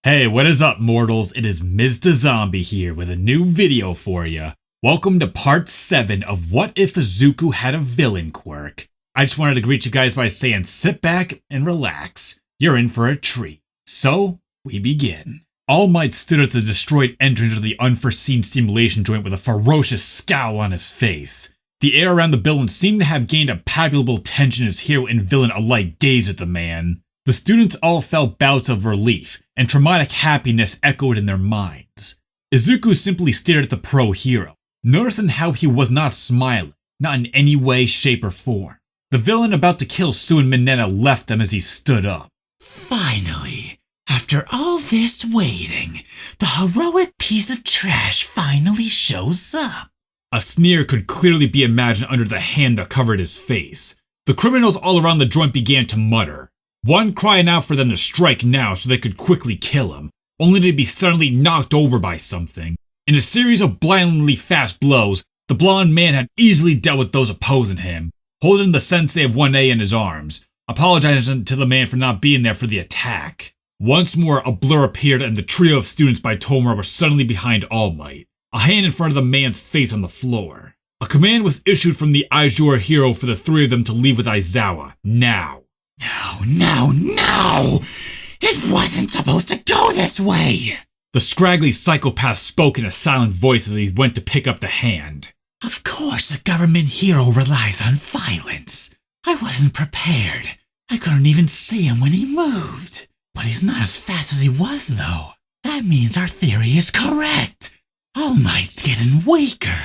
Hey, what is up, mortals? It is Mr. Zombie here with a new video for ya. Welcome to part 7 of What If Izuku Had a Villain Quirk. I just wanted to greet you guys by saying sit back and relax. You're in for a treat. So, we begin. All Might stood at the destroyed entrance of the unforeseen simulation joint with a ferocious scowl on his face. The air around the building seemed to have gained a palpable tension as hero and villain alike gazed at the man. The students all felt bouts of relief, and traumatic happiness echoed in their minds. Izuku simply stared at the pro-hero, noticing how he was not smiling, not in any way, shape, or form. The villain about to kill Sue and Mineta left them as he stood up. Finally, after all this waiting, the heroic piece of trash finally shows up. A sneer could clearly be imagined under the hand that covered his face. The criminals all around the joint began to mutter, one crying out for them to strike now so they could quickly kill him, only to be suddenly knocked over by something. In a series of blindingly fast blows, the blonde man had easily dealt with those opposing him, holding the sensei of 1A in his arms, apologizing to the man for not being there for the attack. Once more, a blur appeared and the trio of students by Tomura were suddenly behind All Might, a hand in front of the man's face on the floor. A command was issued from the Aizdora hero for the three of them to leave with Aizawa, now. No! It wasn't supposed to go this way! The scraggly psychopath spoke in a silent voice as he went to pick up the hand. Of course a government hero relies on violence. I wasn't prepared. I couldn't even see him when he moved. But he's not as fast as he was, though. That means our theory is correct. All Might's getting weaker.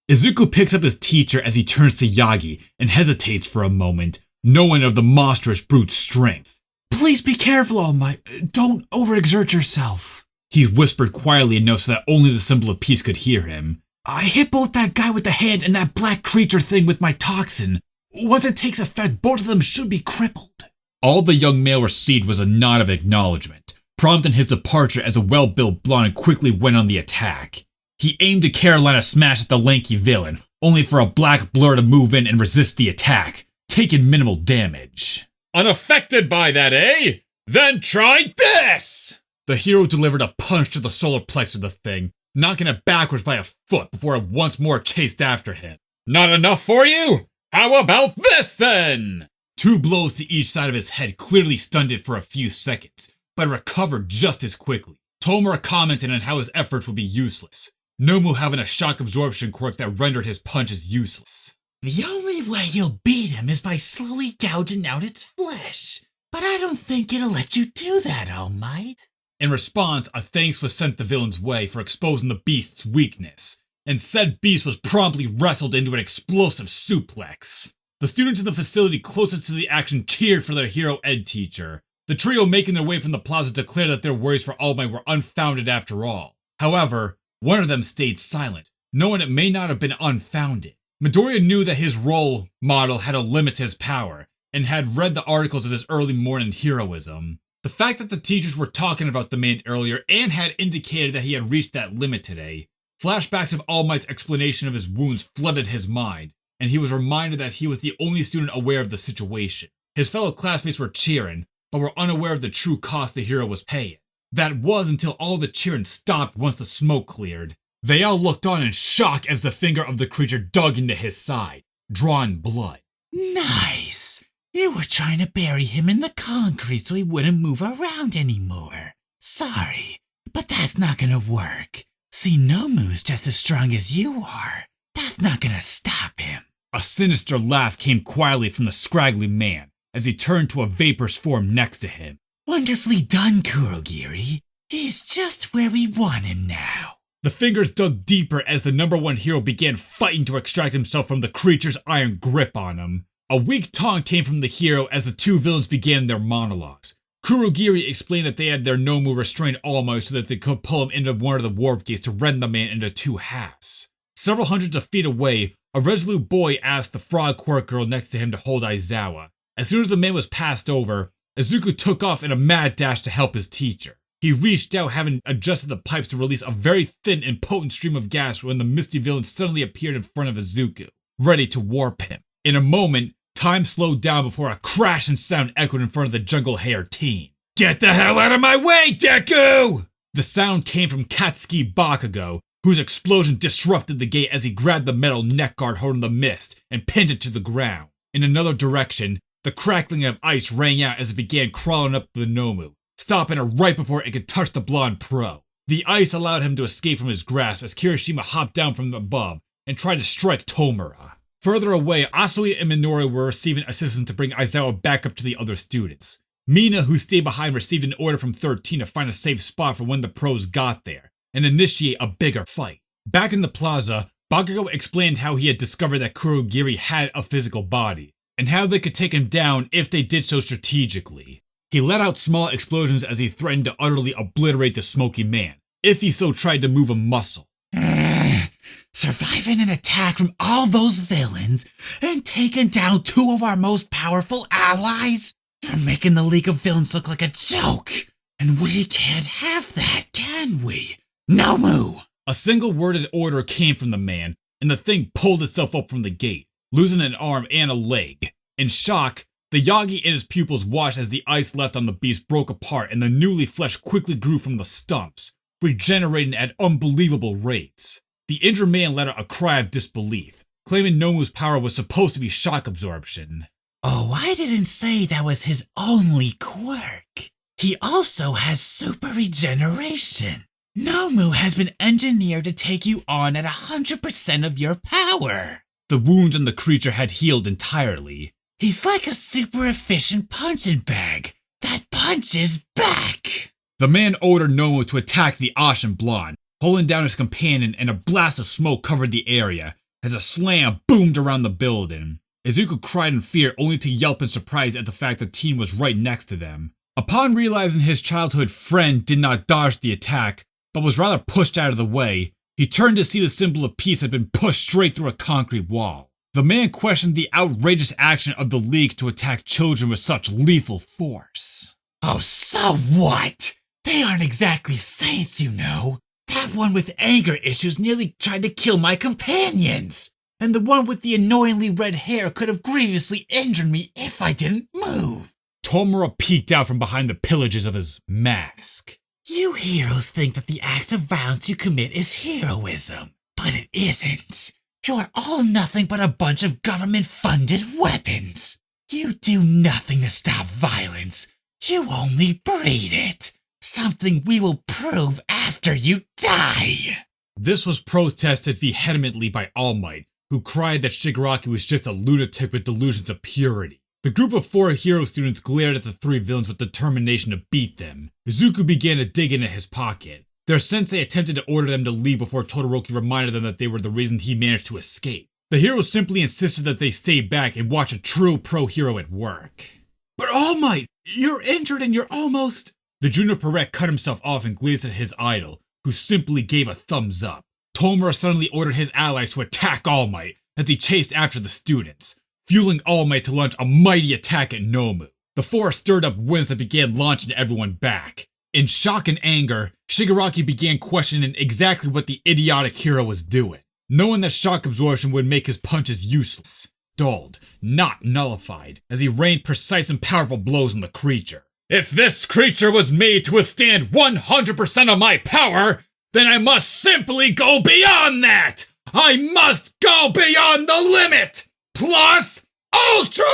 Izuku picks up his teacher as he turns to Yagi and hesitates for a moment, knowing of the monstrous brute's strength. Please be careful, All Might. Don't overexert yourself. He whispered quietly enough so that only the symbol of peace could hear him. I hit both that guy with the hand and that black creature thing with my toxin. Once it takes effect, both of them should be crippled. All the young male received was a nod of acknowledgement, prompting his departure as a well-built blonde quickly went on the attack. He aimed to Carolina smash at the lanky villain, only for a black blur to move in and resist the attack, taking minimal damage. Unaffected by that, eh? Then try this! The hero delivered a punch to the solar plexus of the thing, knocking it backwards by a foot before it once more chased after him. Not enough for you? How about this then? 2 blows to each side of his head clearly stunned it for a few seconds, but recovered just as quickly. Tomura commented on how his efforts would be useless, Nomu having a shock absorption quirk that rendered his punches useless. The only way you'll beat him is by slowly gouging out its flesh, but I don't think it'll let you do that, All Might. In response, a thanks was sent the villain's way for exposing the beast's weakness, and said beast was promptly wrestled into an explosive suplex. The students in the facility closest to the action cheered for their hero ed teacher. The trio making their way from the plaza declared that their worries for All Might were unfounded after all. However, one of them stayed silent, knowing it may not have been unfounded. Midoriya knew that his role model had a limit to his power, and had read the articles of his early morning heroism. The fact that the teachers were talking about the man earlier and had indicated that he had reached that limit today, flashbacks of All Might's explanation of his wounds flooded his mind, and he was reminded that he was the only student aware of the situation. His fellow classmates were cheering, but were unaware of the true cost the hero was paying. That was until all the cheering stopped once the smoke cleared. They all looked on in shock as the finger of the creature dug into his side, drawing blood. Nice! You were trying to bury him in the concrete so he wouldn't move around anymore. Sorry, but that's not gonna work. See, Nomu's just as strong as you are. That's not gonna stop him. A sinister laugh came quietly from the scraggly man as he turned to a vaporous form next to him. Wonderfully done, Kurogiri. He's just where we want him now. The fingers dug deeper as the number 1 hero began fighting to extract himself from the creature's iron grip on him. A weak taunt came from the hero as the 2 villains began their monologues. Kurogiri explained that they had their Nomu restrain All Might so that they could pull him into one of the warp gates to rend the man into 2 halves. Several hundreds of feet away, a resolute boy asked the frog quirk girl next to him to hold Aizawa. As soon as the man was passed over, Izuku took off in a mad dash to help his teacher. He reached out, having adjusted the pipes to release a very thin and potent stream of gas when the misty villain suddenly appeared in front of Izuku, ready to warp him. In a moment, time slowed down before a crash and sound echoed in front of the jungle hair team. Get the hell out of my way, Deku! The sound came from Katsuki Bakugo, whose explosion disrupted the gate as he grabbed the metal neck guard holding the mist and pinned it to the ground. In another direction, the crackling of ice rang out as it began crawling up the Nomu, stopping her right before it could touch the blonde pro. The ice allowed him to escape from his grasp as Kirishima hopped down from above and tried to strike Tomura. Further away, Asui and Minori were receiving assistance to bring Aizawa back up to the other students. Mina, who stayed behind, received an order from 13 to find a safe spot for when the pros got there and initiate a bigger fight. Back in the plaza, Bakugo explained how he had discovered that Kurogiri had a physical body, and how they could take him down if they did so strategically. He let out small explosions as he threatened to utterly obliterate the smoky man, if he so tried to move a muscle. Surviving an attack from all those villains and taking down two of our most powerful allies? You're making the League of Villains look like a joke. And we can't have that, can we? Nomu! A single worded order came from the man, and the thing pulled itself up from the gate, losing an arm and a leg. In shock, the Yagi and his pupils watched as the ice left on the beast broke apart and the newly flesh quickly grew from the stumps, regenerating at unbelievable rates. The injured man let out a cry of disbelief, claiming Nomu's power was supposed to be shock absorption. Oh, I didn't say that was his only quirk. He also has super regeneration. Nomu has been engineered to take you on at 100% of your power. The wounds on the creature had healed entirely. He's like a super efficient punching bag that punches back. The man ordered Nomu to attack the Ashen blonde, pulling down his companion, and a blast of smoke covered the area as a slam boomed around the building. Izuku cried in fear only to yelp in surprise at the fact the teen was right next to them. Upon realizing his childhood friend did not dodge the attack, but was rather pushed out of the way, he turned to see the symbol of peace had been pushed straight through a concrete wall. The man questioned the outrageous action of the League to attack children with such lethal force. Oh, so what? They aren't exactly saints, you know. That one with anger issues nearly tried to kill my companions. And the one with the annoyingly red hair could have grievously injured me if I didn't move. Tomura peeked out from behind the pillages of his mask. You heroes think that the acts of violence you commit is heroism, but it isn't. You're all nothing but a bunch of government-funded weapons. You do nothing to stop violence. You only breed it. Something we will prove after you die. This was protested vehemently by All Might, who cried that Shigaraki was just a lunatic with delusions of purity. The group of 4 hero students glared at the 3 villains with determination to beat them. Izuku began to dig into his pocket. Their sensei attempted to order them to leave before Todoroki reminded them that they were the reason he managed to escape. The heroes simply insisted that they stay back and watch a true pro-hero at work. But All Might, you're injured and you're almost... The junior Perret cut himself off and glanced at his idol, who simply gave a thumbs up. Tomura suddenly ordered his allies to attack All Might as he chased after the students, fueling All Might to launch a mighty attack at Nomu. The 4 stirred up winds that began launching everyone back. In shock and anger, Shigaraki began questioning exactly what the idiotic hero was doing, knowing that shock absorption would make his punches useless, dulled, not nullified, as he rained precise and powerful blows on the creature. If this creature was made to withstand 100% of my power, then I must simply go beyond that! I must go beyond the limit! Plus Ultra!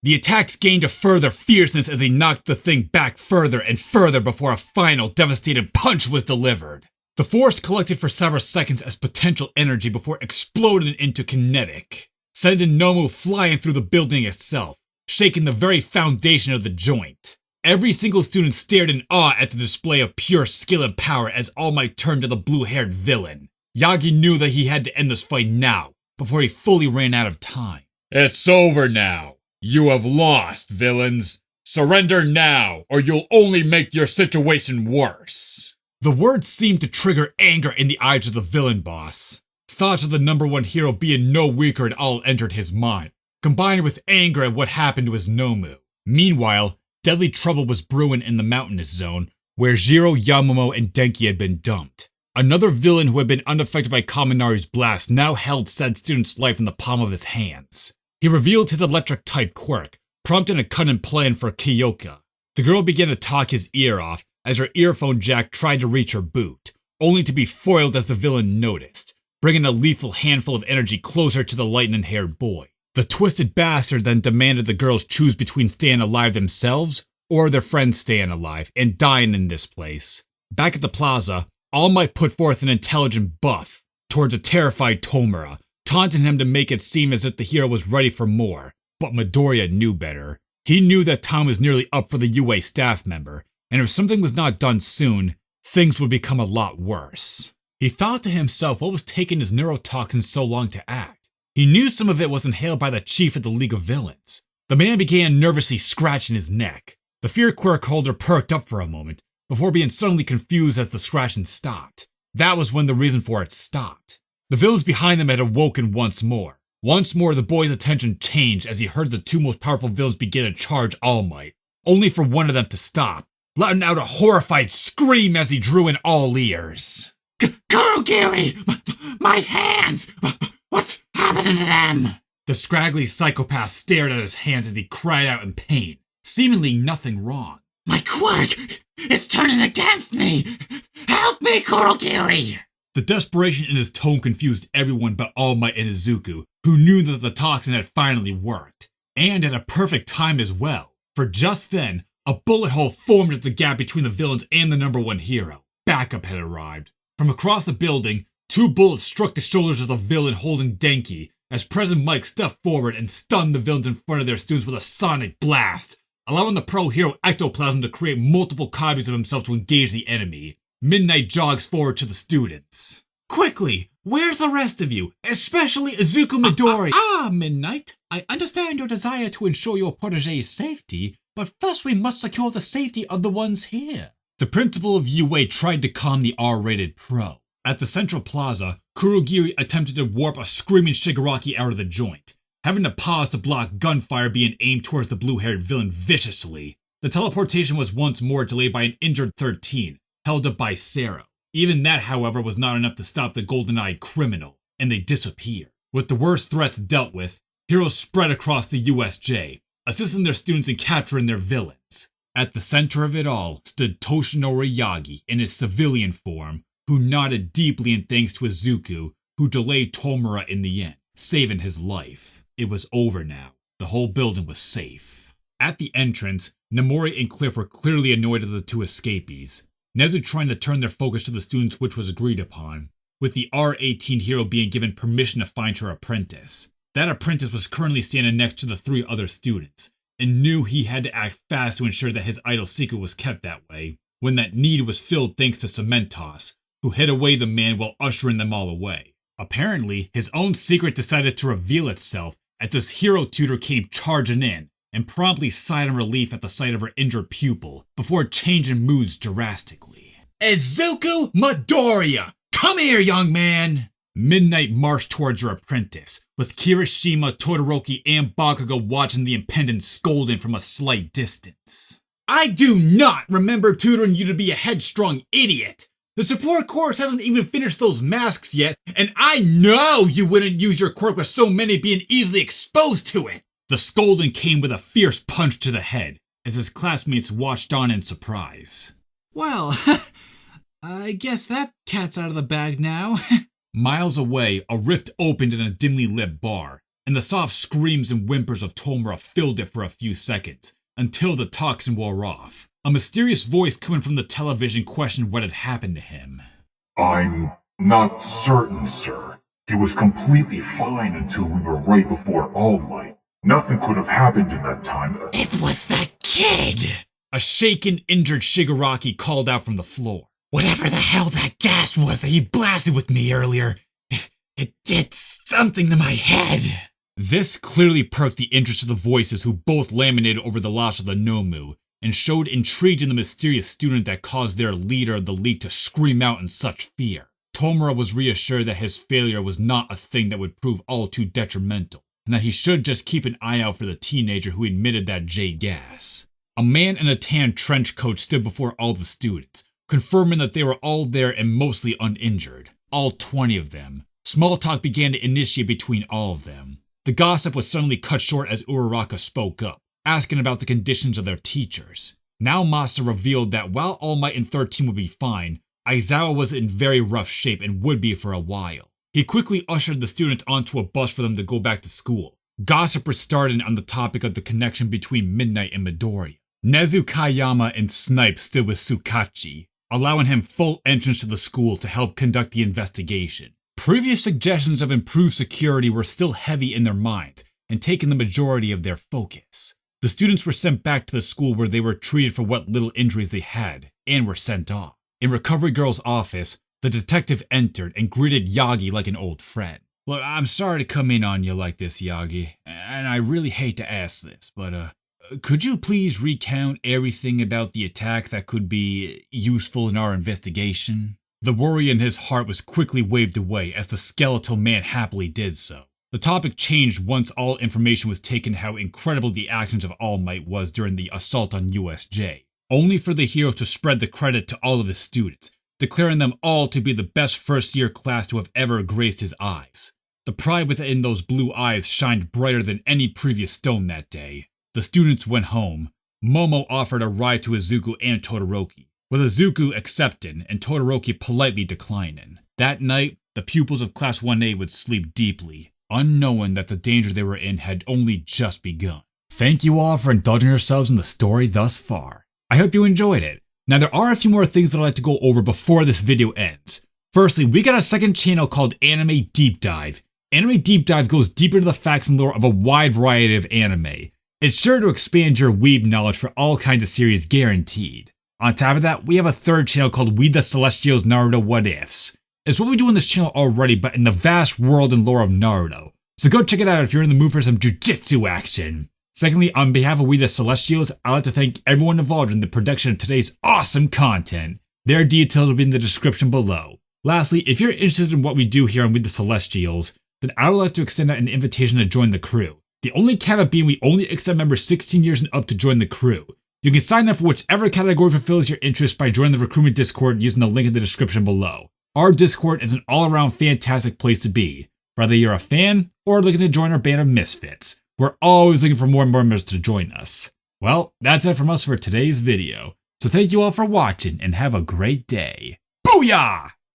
The attacks gained a further fierceness as he knocked the thing back further and further before a final devastating punch was delivered. The force collected for several seconds as potential energy before exploding into kinetic, sending Nomu flying through the building itself, shaking the very foundation of the joint. Every single student stared in awe at the display of pure skill and power as All Might turned to the blue-haired villain. Yagi knew that he had to end this fight now, before he fully ran out of time. It's over now. You have lost, villains. Surrender now, or you'll only make your situation worse. The words seemed to trigger anger in the eyes of the villain boss. Thoughts of the number 1 hero being no weaker had all entered his mind, combined with anger at what happened to his Nomu. Meanwhile, deadly trouble was brewing in the mountainous zone, where Jiro, Yamomo, and Denki had been dumped. Another villain who had been unaffected by Kaminari's blast now held said student's life in the palm of his hands. He revealed his electric-type quirk, prompting a cunning plan for Kyoka. The girl began to talk his ear off as her earphone jack tried to reach her boot, only to be foiled as the villain noticed, bringing a lethal handful of energy closer to the lightning-haired boy. The twisted bastard then demanded the girls choose between staying alive themselves or their friends staying alive and dying in this place. Back at the plaza, All Might put forth an intelligent buff towards a terrified Tomura, taunting him to make it seem as if the hero was ready for more. But Midoriya knew better. He knew that time was nearly up for the UA staff member, and if something was not done soon, things would become a lot worse. He thought to himself what was taking his neurotoxin so long to act. He knew some of it was inhaled by the chief of the League of Villains. The man began nervously scratching his neck. The fear quirk holder perked up for a moment, before being suddenly confused as the scratching stopped. That was when the reason for it stopped. The villains behind them had awoken once more. Once more, the boy's attention changed as he heard the two most powerful villains begin to charge All Might, only for one of them to stop, letting out a horrified scream as he drew in all ears. Kurogiri! My hands! What's happening to them? The scraggly psychopath stared at his hands as he cried out in pain, seemingly nothing wrong. My quirk! It's turning against me! Help me, Kurogiri! The desperation in his tone confused everyone but All Might and Izuku, who knew that the toxin had finally worked. And at a perfect time as well, for just then, a bullet hole formed at the gap between the villains and the number one hero. Backup had arrived. From across the building, 2 bullets struck the shoulders of the villain holding Denki, as President Mike stepped forward and stunned the villains in front of their students with a sonic blast, allowing the pro-hero ectoplasm to create multiple copies of himself to engage the enemy. Midnight jogs forward to the students. Quickly, where's the rest of you, especially Izuku Midori? Midnight. I understand your desire to ensure your protege's safety, but first we must secure the safety of the ones here. The principal of UA tried to calm the R-rated pro. At the central plaza, Kurogiri attempted to warp a screaming Shigaraki out of the joint, having to pause to block gunfire being aimed towards the blue-haired villain viciously. The teleportation was once more delayed by an injured 13, held up by Sarah. Even that, however, was not enough to stop the golden-eyed criminal, and they disappeared. With the worst threats dealt with, heroes spread across the USJ, assisting their students in capturing their villains. At the center of it all stood Toshinori Yagi in his civilian form, who nodded deeply in thanks to Izuku, who delayed Tomura in the end, saving his life. It was over now. The whole building was safe. At the entrance, Namori and Cliff were clearly annoyed at the 2 escapees. Nezu trying to turn their focus to the students, which was agreed upon, with the R18 hero being given permission to find her apprentice. That apprentice was currently standing next to the 3 other students, and knew he had to act fast to ensure that his idol secret was kept that way, when that need was filled thanks to Cementos, who hid away the man while ushering them all away. Apparently, his own secret decided to reveal itself as his hero tutor came charging in, and promptly sighed in relief at the sight of her injured pupil, before changing moods drastically. Izuku Midoriya! Come here, young man! Midnight marched towards her apprentice, with Kirishima, Todoroki, and Bakugo watching the impending scolding from a slight distance. I do not remember tutoring you to be a headstrong idiot! The support course hasn't even finished those masks yet, and I know you wouldn't use your quirk with so many being easily exposed to it! The scolding came with a fierce punch to the head, as his classmates watched on in surprise. Well, I guess that cat's out of the bag now. Miles away, a rift opened in a dimly lit bar, and the soft screams and whimpers of Tomura filled it for a few seconds, until the toxin wore off. A mysterious voice coming from the television questioned what had happened to him. I'm not certain, sir. He was completely fine until we were right before All Might. Nothing could have happened in that time. It was that kid! A shaken, injured Shigaraki called out from the floor. Whatever the hell that gas was that he blasted with me earlier, it did something to my head. This clearly perked the interest of the voices who both laminated over the loss of the Nomu, and showed intrigue in the mysterious student that caused their leader of the league to scream out in such fear. Tomura was reassured that his failure was not a thing that would prove all too detrimental, and that he should just keep an eye out for the teenager who emitted that J gas. A man in a tan trench coat stood before all the students, confirming that they were all there and mostly uninjured. All 20 of them. Small talk began to initiate between all of them. The gossip was suddenly cut short as Uraraka spoke up, asking about the conditions of their teachers. Now Masa revealed that while All Might and 13 would be fine, Aizawa was in very rough shape and would be for a while. He quickly ushered the students onto a bus for them to go back to school. Gossip was started on the topic of the connection between Midnight and Midoriya. Nezu Kayama and Snipe stood with Tsukachi, allowing him full entrance to the school to help conduct the investigation. Previous suggestions of improved security were still heavy in their minds and taking the majority of their focus. The students were sent back to the school where they were treated for what little injuries they had and were sent off. In Recovery Girl's office, the detective entered and greeted Yagi like an old friend. Look, I'm sorry to come in on you like this, Yagi, and I really hate to ask this, but could you please recount everything about the attack that could be useful in our investigation? The worry in his heart was quickly waved away as the skeletal man happily did so. The topic changed once all information was taken how incredible the actions of All Might was during the assault on USJ, only for the hero to spread the credit to all of his students, declaring them all to be the best first-year class to have ever graced his eyes. The pride within those blue eyes shined brighter than any previous stone that day. The students went home. Momo offered a ride to Izuku and Todoroki, with Izuku accepting and Todoroki politely declining. That night, the pupils of Class 1A would sleep deeply, unknowing that the danger they were in had only just begun. Thank you all for indulging yourselves in the story thus far. I hope you enjoyed it. Now there are a few more things that I'd like to go over before this video ends. Firstly, we got a second channel called Anime Deep Dive. Anime Deep Dive goes deeper into the facts and lore of a wide variety of anime. It's sure to expand your weeb knowledge for all kinds of series guaranteed. On top of that, we have a third channel called We the Celestials Naruto What Ifs. It's what we do on this channel already, but in the vast world and lore of Naruto. So go check it out if you're in the mood for some jujitsu action. Secondly, on behalf of We the Celestials, I'd like to thank everyone involved in the production of today's awesome content. Their details will be in the description below. Lastly, if you're interested in what we do here on We the Celestials, then I would like to extend out an invitation to join the crew. The only caveat being we only accept members 16 years and up to join the crew. You can sign up for whichever category fulfills your interest by joining the recruitment Discord using the link in the description below. Our Discord is an all-around fantastic place to be, whether you're a fan or looking to join our band of misfits. We're always looking for more and more members to join us. Well, that's it from us for today's video. So thank you all for watching and have a great day. Booyah!